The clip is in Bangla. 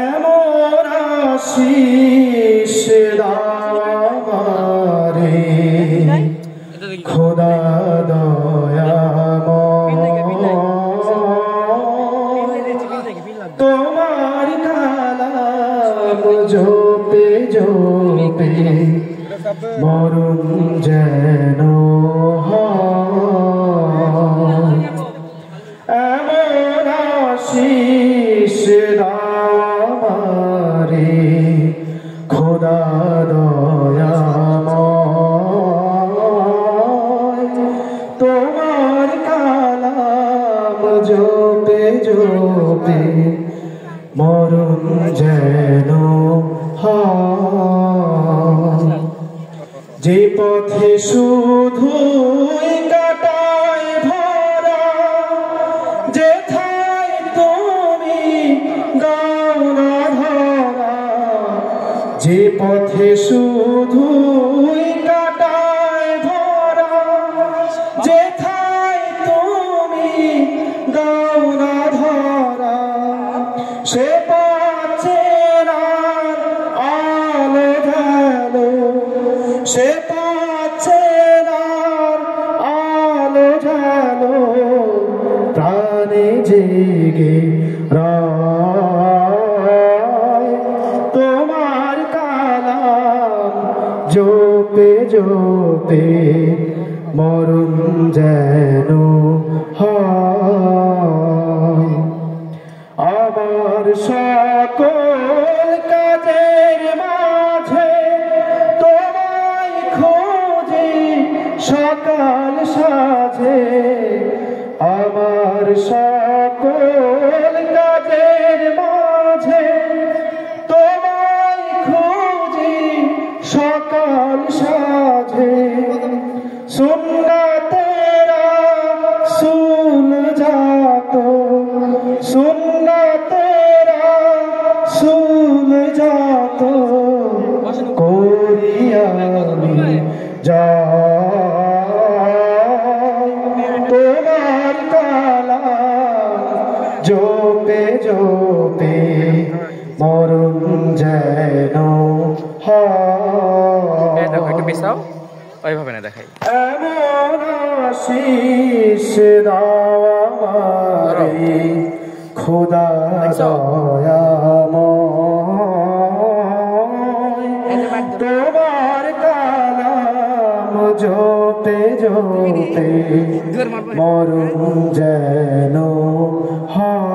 এমন আশিস দামারে খোদা দয়াময় তোমার কালাম জপে জপে মরণ যেন এমন আশিস দামারে খোদা দয়াময় তোমার কালাম জপে জপে মরণ যেন যে পথে শুধুই কাটায় ভরা যেথায় তুমি গাও না ধরা যে পথে শুধুই কাটায় ভরা যেথায় তুমি গাও না ধরা সে সে পাচ্ছে আলো ঢালো প্রাণে জেগে রায় তোমার কালাম জপে জপে মরণ যেন হয় আমার সকল কাজের মাঝে সকাল সাজে আমার সকল কাজের মাঝে তোমায় খুঁজি সকাল সাজে সুন্নতেরা সুল যাত সুন্নতেরা সুল যাত করিয়া যা তোমার কালাম জপে জপে মরণ যেন এমন আশিস দাও আমারে খোদা দয়াময় তোমার কালাম জপে জপে মরণ যেন হয়